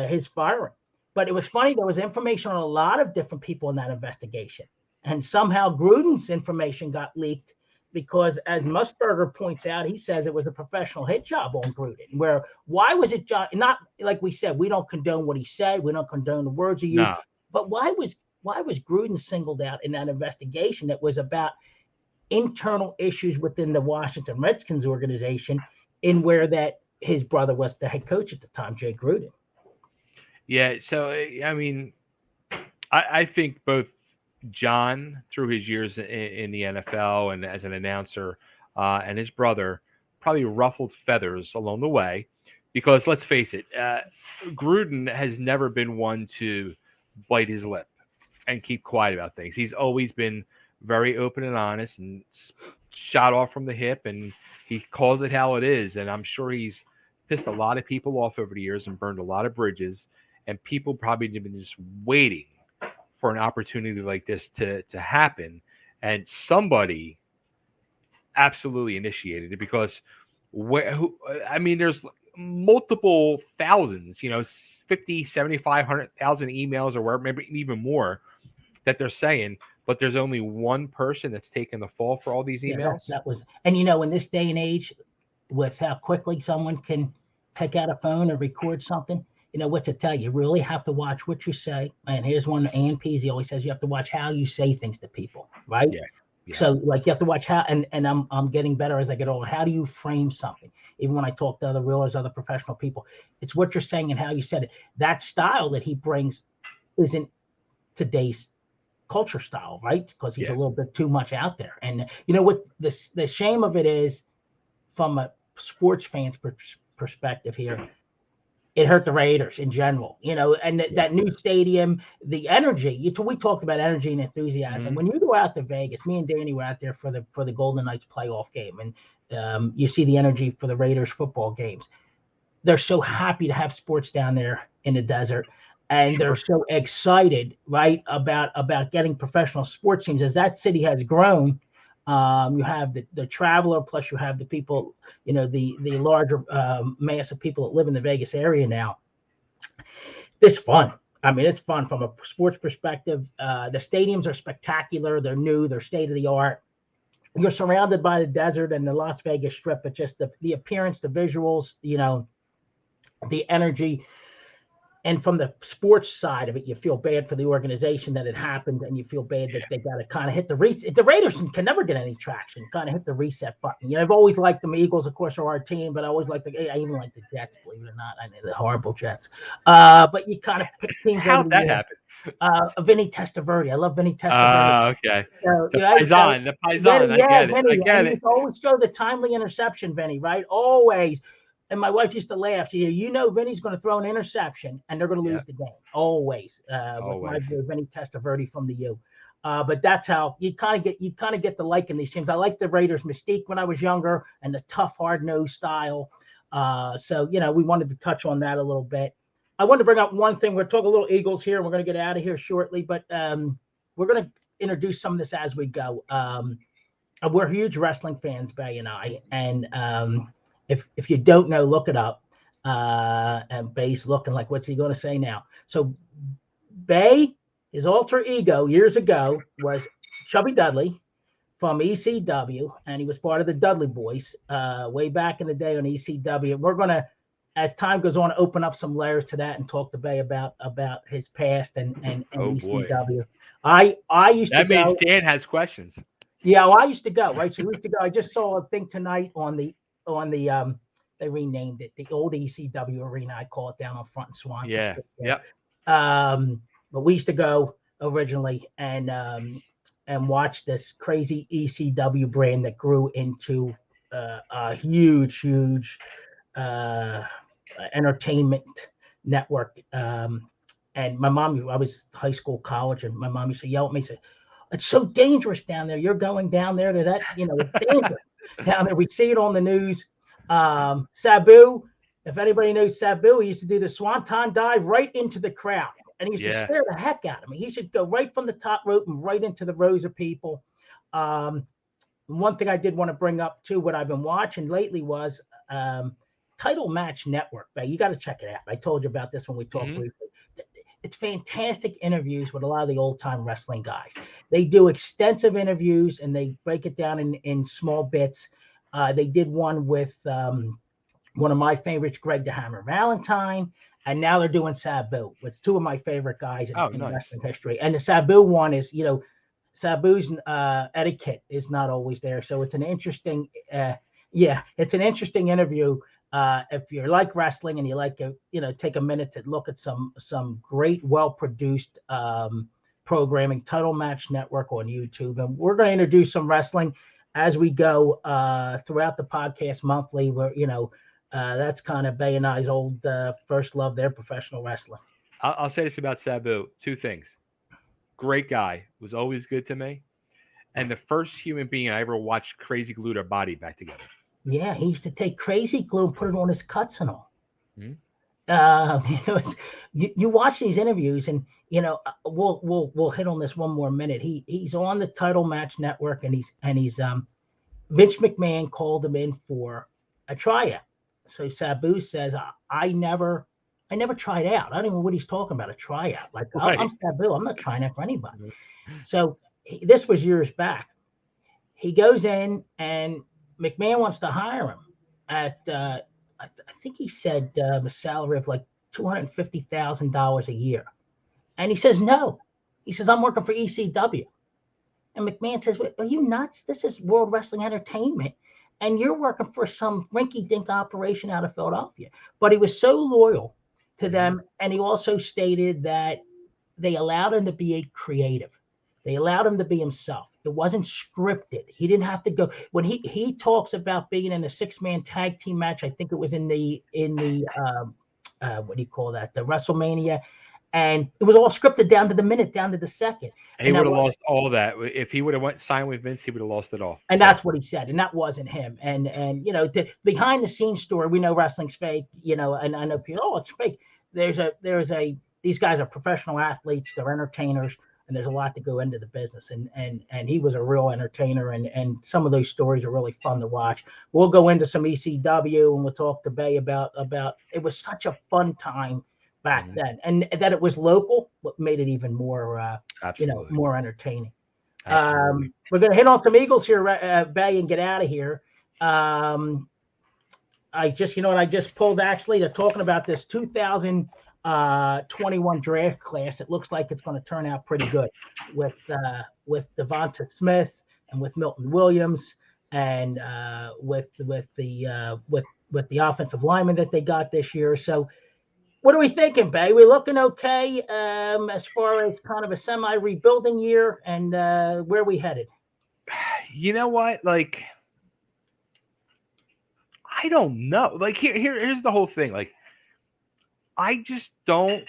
his firing. But it was funny. There was information on a lot of different people in that investigation. And somehow Gruden's information got leaked because, as Musburger points out, he says it was a professional hit job on Gruden. Why was it John? Not like we said, we don't condone what he said. We don't condone the words he used. No. But why was Gruden singled out in that investigation that was about internal issues within the Washington Redskins organization, in where that his brother was the head coach at the time, Jay Gruden? Yeah. So, I mean, I think both John, through his years in the NFL and as an announcer, and his brother probably ruffled feathers along the way, because let's face it, Gruden has never been one to bite his lip and keep quiet about things. He's always been very open and honest and shot off from the hip, and he calls it how it is. And I'm sure he's pissed a lot of people off over the years and burned a lot of bridges, and people probably have been just waiting for an opportunity like this to happen, and somebody absolutely initiated it, because there's multiple thousands, 50, 75, 100,000 emails or wherever, maybe even more, that they're saying, but there's only one person that's taken the fall for all these emails. Yeah, that was, and in this day and age, with how quickly someone can take out a phone or record something, what to tell you. You really have to watch what you say. And here's one, Dan Pizzi always says, you have to watch how you say things to people, right? Yeah. So you have to watch how, and I'm getting better as I get older. How do you frame something? Even when I talk to other realtors, other professional people, it's what you're saying and how you said it. That style that he brings isn't today's culture style, right? Because he's a little bit too much out there. And what the shame of it is, from a sports fan's perspective here, it hurt the Raiders in general, and that new stadium, the energy. We talked about energy and enthusiasm. Mhm. When you go out to Vegas, me and Danny were out there for the Golden Knights playoff game, and you see the energy for the Raiders football games. They're so happy to have sports down there in the desert, and they're so excited, right, about getting professional sports teams. As that city has grown, you have the traveler, plus you have the people, the larger mass of people that live in the Vegas area now. It's fun. I mean, it's fun from a sports perspective. The stadiums are spectacular. They're new. They're state of the art. You're surrounded by the desert and the Las Vegas Strip, but just the appearance, the visuals, the energy. And from the sports side of it, you feel bad for the organization that it happened, and you feel bad that they got to kind of hit the reset. The Raiders can never get any traction, kind of hit the reset button. I've always liked them. Eagles, of course, are our team, but I always like I even like the Jets, believe it or not. I mean, the horrible Jets. But you kind of pick teams over How'd the that years. happen? Vinny Testaverde. I love Vinny Testaverde. Okay. So, The Paisan. Vinny, I yeah, get it. Vinny. I get And he it. used to always show the timely interception, Vinny, right? Always. And my wife used to laugh. She said, Vinny's going to throw an interception, and they're going to lose the game. Always. With my boy Vinny Testaverde from the U. But that's how you kind of get the like in these teams. I like the Raiders' mystique when I was younger, and the tough, hard-nosed style. So we wanted to touch on that a little bit. I wanted to bring up one thing. We're talking a little Eagles here, and we're going to get out of here shortly. But we're going to introduce some of this as we go. We're huge wrestling fans, Bay and I, and if you don't know, look it up. And Bay's looking like, what's he going to say now? So Bay, his alter ego years ago was Chubby Dudley from ECW, and he was part of the Dudley Boys way back in the day on ECW. We're going to, as time goes on, open up some layers to that and talk to Bay about his past and ECW. I used to go. That means Dan has questions. Yeah, well, I used to go, right? So we used to go. I just saw a thing tonight on the they renamed it the old ECW arena. I call it down on Front and Swanson. Yeah. But we used to go originally and watch this crazy ECW brand that grew into a huge entertainment network. And my mom, I was high school, college, and my mom used to yell at me, say, "It's so dangerous down there. You're going down there to that, it's dangerous down there." We see it on the news. Sabu, if anybody knows Sabu, he used to do the swanton dive right into the crowd, and he used to scare the heck out of me. He should go right from the top rope and right into the rows of people. One thing I did want to bring up too, what I've been watching lately was Title Match Network. You got to check it out. I told you about this when we talked briefly. It's fantastic interviews with a lot of the old-time wrestling guys. They do extensive interviews, and they break it down in small bits. They did one with one of my favorites, Greg the Hammer Valentine, and now they're doing Sabu, with two of my favorite guys in wrestling history. And the Sabu one is, Sabu's etiquette is not always there, so it's an interesting, it's an interesting interview. If you like wrestling and you like to, take a minute to look at some great, well-produced programming, Title Match Network on YouTube. And we're going to introduce some wrestling as we go throughout the podcast monthly, where, that's kind of Bay and I's old first love, their professional wrestling. I'll say this about Sabu. Two things. Great guy. Was always good to me. And the first human being I ever watched crazy glue their body back together. Yeah, he used to take crazy glue and put it on his cuts and all. You watch these interviews, and we'll hit on this one more minute. He's on the Title Match Network, and he's Vince McMahon called him in for a tryout. So Sabu says, I never tried out. I don't know what he's talking about, a tryout. Like, I'm Sabu. I'm not trying out for anybody. So this was years back. He goes in, and McMahon wants to hire him at, I think he said a salary of like $250,000 a year. And he says, no. He says, I'm working for ECW. And McMahon says, are you nuts? This is World Wrestling Entertainment. And you're working for some rinky-dink operation out of Philadelphia. But he was so loyal to them. And he also stated that they allowed him to be creative. They allowed him to be himself. It wasn't scripted. He didn't have to go. When he talks about being in a 6-man tag team match, I think it was in the what do you call that? The WrestleMania. And it was all scripted down to the minute, down to the second. He would have lost all that if he would have went signed with Vince. He would have lost it all. And that's what he said, and that wasn't him. And the behind the scenes story, we know wrestling's fake. And I know people, oh, it's fake. These guys are professional athletes. They're entertainers, and there's a lot to go into the business. And he was a real entertainer, and some of those stories are really fun to watch. We'll go into some ECW, and we'll talk to Bay about. It was such a fun time back then, and that it was local, what made it even more, more entertaining. We're going to hit on some Eagles here, Bay, and get out of here. I just pulled, actually, they're talking about this 2021 draft class. It looks like it's going to turn out pretty good with Devonta Smith and with Milton Williams and with the offensive lineman that they got this year. So, what are we thinking, Bay? We're looking okay as far as kind of a semi-rebuilding year, and where are we headed? You know what? Like, I don't know. Like, here's the whole thing. Like, I just don't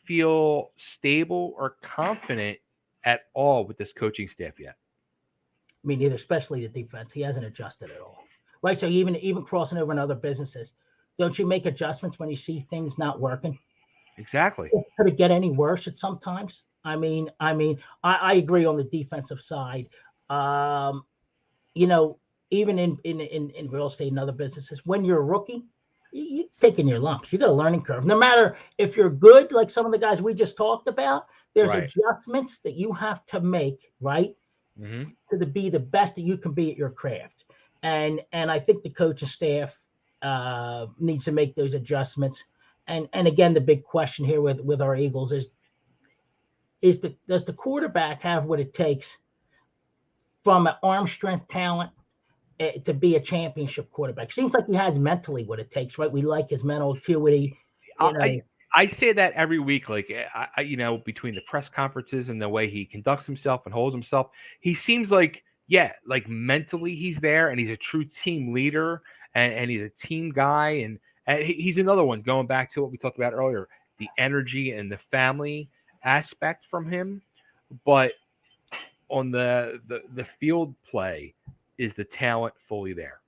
feel stable or confident at all with this coaching staff yet. I mean, neither, especially the defense. He hasn't adjusted at all. Right? So even crossing over in other businesses, don't you make adjustments when you see things not working? Exactly. Could it get any worse at sometimes? I agree on the defensive side. Even in real estate and other businesses, when you're a rookie, you're taking your lumps. You got a learning curve. No matter if you're good, like some of the guys we just talked about, there's adjustments that you have to make, right? To be the best that you can be at your craft. And I think the coaching staff needs to make those adjustments. And again, the big question here with our Eagles does the quarterback have what it takes from an arm strength talent to be a championship quarterback? Seems like he has mentally what it takes, right? We like his mental acuity. I say that every week, like, between the press conferences and the way he conducts himself and holds himself, he seems like, mentally he's there, and he's a true team leader, and he's a team guy, and he's another one, going back to what we talked about earlier, the energy and the family aspect from him. But on the field play, is the talent fully there?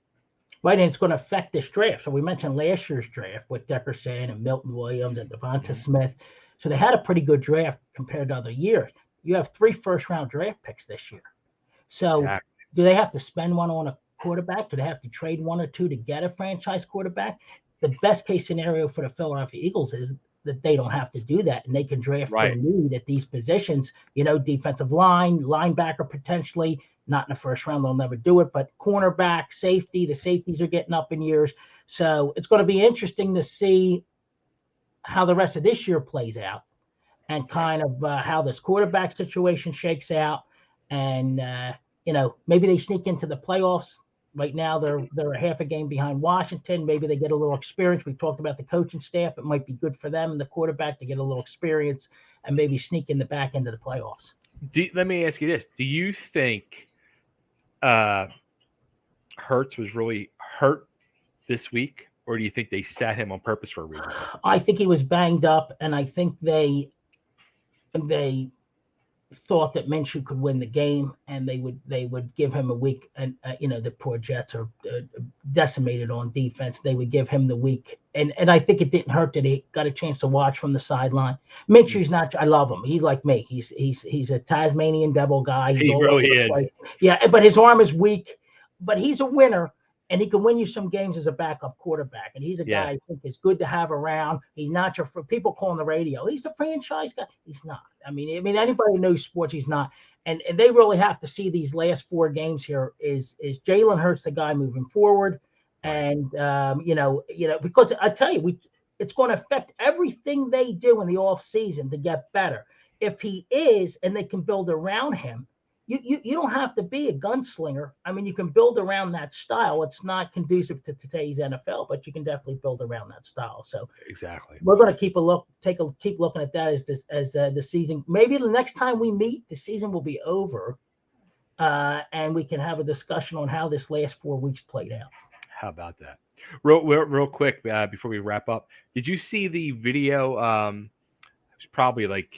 Right, and it's going to affect this draft. So we mentioned last year's draft with Dickerson and Milton Williams and Devonta Smith. So they had a pretty good draft compared to other years. You have 3 first-round draft picks this year. So do they have to spend one on a quarterback? Do they have to trade 1 or 2 to get a franchise quarterback? The best-case scenario for the Philadelphia Eagles is that they don't have to do that, and they can draft for need at these positions, defensive line, linebacker potentially. Not in the first round, they'll never do it, but cornerback, safety, the safeties are getting up in years. So it's going to be interesting to see how the rest of this year plays out and kind of how this quarterback situation shakes out. And, maybe they sneak into the playoffs. Right now, they're a half a game behind Washington. Maybe they get a little experience. We talked about the coaching staff. It might be good for them and the quarterback to get a little experience and maybe sneak in the back end of the playoffs. Let me ask you this. Do you think Hurts was really hurt this week, or do you think they sat him on purpose for a reason? I think he was banged up, and I think they thought that Minshew could win the game, and they would give him a week. And the poor Jets are decimated on defense. They would give him the week, and I think it didn't hurt that he got a chance to watch from the sideline. Minshew's not. I love him. He's like me. He's a Tasmanian devil guy. He really is. Yeah, but his arm is weak. But he's a winner, and he can win you some games as a backup quarterback. And he's a guy I think is good to have around. He's not your people call on the radio. He's a franchise guy. He's not. I mean, anybody who knows sports, he's not. And they really have to see these last 4 games here. Is Jalen Hurts the guy moving forward? And because I tell you, it's going to affect everything they do in the off season to get better. If he is, and they can build around him. You don't have to be a gunslinger. I mean, you can build around that style. It's not conducive to today's NFL, but you can definitely build around that style. So exactly, we're going to keep looking at that as the season. Maybe the next time we meet, the season will be over, and we can have a discussion on how this last 4 weeks played out. How about that? real quick before we wrap up, did you see the video? It's probably like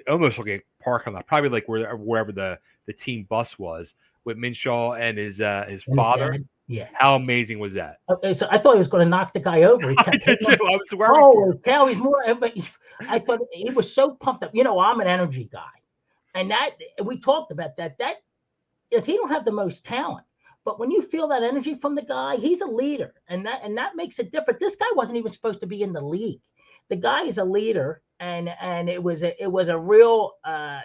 almost like a parking lot, probably like wherever the team bus was with Minshaw and his And his father. dad, yeah. How amazing was that? Okay, so I thought he was going to knock the guy over. He I kept did hitting too. him. I was worried for Holy him. cow, he's more. But I thought he was so pumped up. I'm an energy guy, and that we talked about that. That if he don't have the most talent, but when you feel that energy from the guy, he's a leader, and that makes a difference. This guy wasn't even supposed to be in the league. The guy is a leader, and it was a real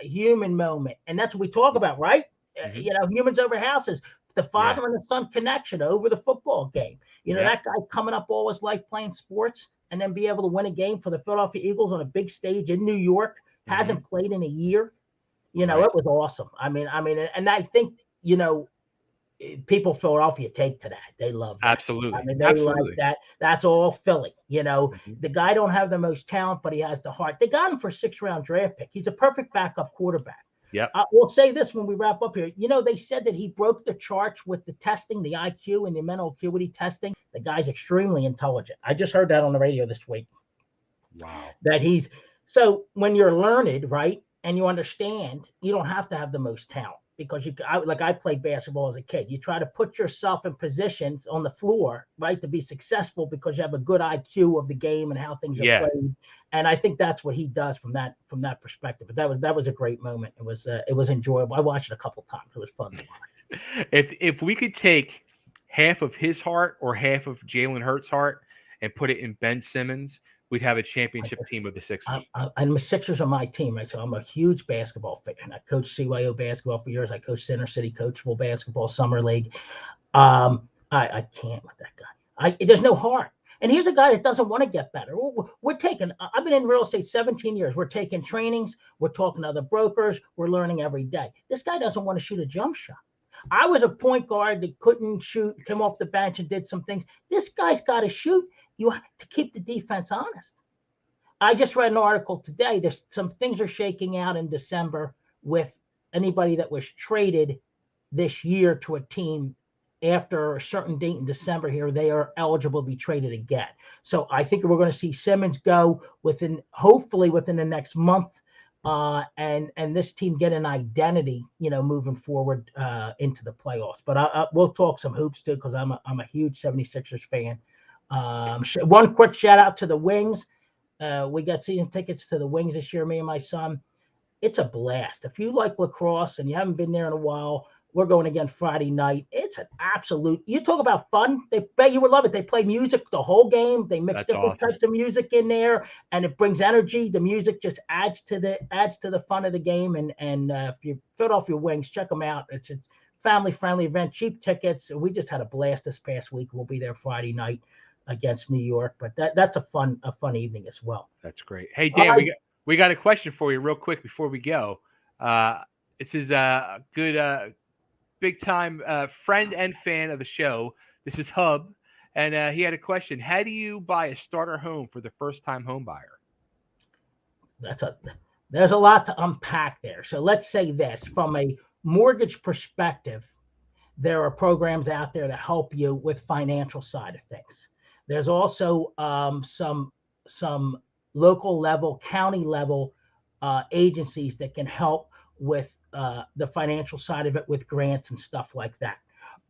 human moment, and that's what we talk about, right? Hmm. Humans over houses, the Yeah. father and the son connection over the football game. Yeah. That guy coming up all his life playing sports, and then be able to win a game for the Philadelphia Eagles on a big stage in New York. Hmm. Hasn't played in a year. Right. It was awesome. And I think you know people in Philadelphia take to that. They love that. Absolutely. They like Absolutely. that. That's all Philly. Hmm. The guy don't have the most talent, but he has the heart. They got him for a 6th-round draft pick. He's a perfect backup quarterback. Yep. We'll say this when we wrap up here. They said that he broke the charts with the testing, the IQ and the mental acuity testing. The guy's extremely intelligent. I just heard that on the radio this week. Wow. That he's so when you're learned, right, and you understand, you don't have to have the most talent because I played basketball as a kid. You try to put yourself in positions on the floor, right, to be successful because you have a good IQ of the game and how things are Yeah. played. And I think that's what he does from that perspective. But that was a great moment. It was enjoyable. I watched it a couple times. It was fun to watch. If we could take half of his heart or half of Jalen Hurts' heart and put it in Ben Simmons, we'd have a championship team of the Sixers. And the Sixers are my team, right? So I'm a huge basketball fan. I coached CYO basketball for years. I coached Center City Coachable Basketball Summer League. I can't with that guy. There's no heart. And here's a guy that doesn't want to get better. We're taking. I've been in real estate 17 years. We're taking trainings. We're talking to other brokers. We're learning every day. This guy doesn't want to shoot a jump shot. I was a point guard that couldn't shoot, came off the bench and did some things. This guy's got to shoot. You have to keep the defense honest. I just read an article today. There's some things are shaking out in December with anybody that was traded this year to a team after a certain date in December here, they are eligible to be traded again. So I think we're going to see Simmons go hopefully within the next month, and this team get an identity, moving forward into the playoffs. But we'll talk some hoops too because I'm a huge 76ers fan. One quick shout out to the Wings. We got season tickets to the Wings this year, me and my son. It's a blast. If you like lacrosse and you haven't been there in a while, we're going again Friday night. It's an absolute, you talk about fun. You would love it. They play music the whole game. They mix That's different awesome. types of music in there, and it brings energy. The music just adds to the fun of the game. And if you Philadelphia Wings, check them out. It's a family friendly event, cheap tickets. We just had a blast this past week. We'll be there Friday night against New York, but that's a fun evening as well. That's great. Hey All Dan, right. we got a question for you real quick before we go. This is a good big time friend and fan of the show. This is Hub, and he had a question. How do you buy a starter home for the first time home buyer? There's a lot to unpack there. So let's say this from a mortgage perspective, there are programs out there to help you with financial side of things. There's also some local level, county level agencies that can help with the financial side of it with grants and stuff like that.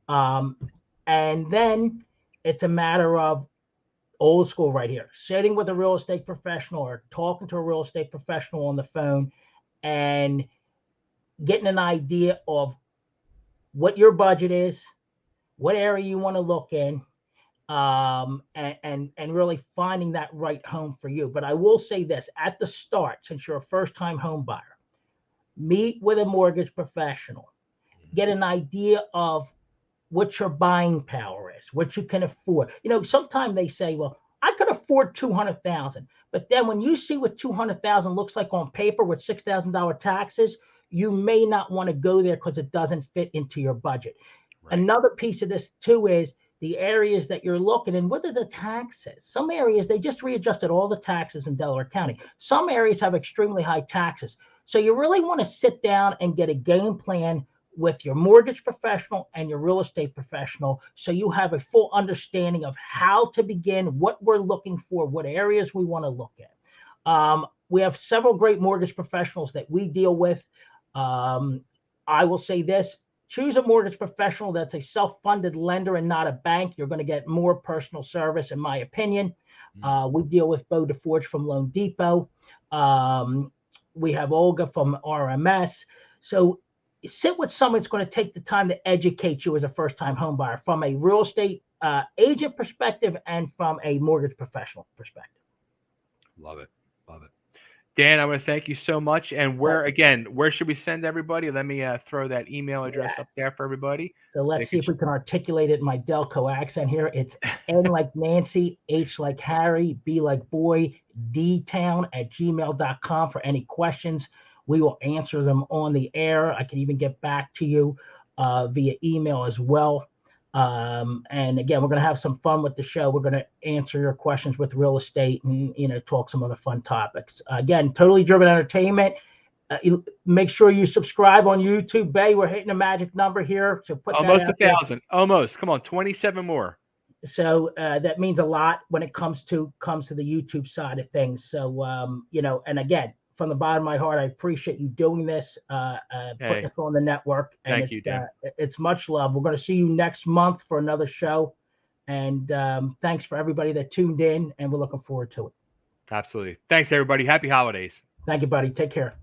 Um, and then it's a matter of old school right here, sitting with a real estate professional or talking to a real estate professional on the phone and getting an idea of what your budget is, what area you want to look in, and really finding that right home for you. But I will say this at the start, since you're a first time home buyer, meet with a mortgage professional, get an idea of what your buying power is, what you can afford. Sometimes they say, well, I could afford 200,000, but then when you see what 200,000 looks like on paper with $6,000 taxes, you may not want to go there because it doesn't fit into your budget. Right. Another piece of this too is the areas that you're looking in. What are the taxes? Some areas, they just readjusted all the taxes in Delaware County. Some areas have extremely high taxes. So you really want to sit down and get a game plan with your mortgage professional and your real estate professional, so you have a full understanding of how to begin, what we're looking for, what areas we want to look at. We have several great mortgage professionals that we deal with. I will say this: choose a mortgage professional that's a self-funded lender and not a bank. You're going to get more personal service, in my opinion. We deal with Bo DeForge from Loan Depot. We have Olga from RMS. So sit with someone that's going to take the time to educate you as a first-time home buyer from a real estate agent perspective and from a mortgage professional perspective. Love it. Love it. Dan, I want to thank you so much. And where should we send everybody? Let me throw that email address up there for everybody. So let's see if we can articulate it in my Delco accent here. It's N like Nancy, H like Harry, B like boy, dtown@gmail.com for any questions. We will answer them on the air. I can even get back to you via email as well. And again, we're going to have some fun with the show. We're going to answer your questions with real estate and, talk some other fun topics. Again, Totally Driven Entertainment. Make sure you subscribe on YouTube. Bay, we're hitting a magic number here. So put almost that 1,000. Almost. Come on, 27 more. So that means a lot when it comes to the YouTube side of things. So and again, from the bottom of my heart, I appreciate you doing this, putting us on the network. And Thank you, Dan. It's much love. We're going to see you next month for another show. And thanks for everybody that tuned in, and we're looking forward to it. Absolutely. Thanks, everybody. Happy holidays. Thank you, buddy. Take care.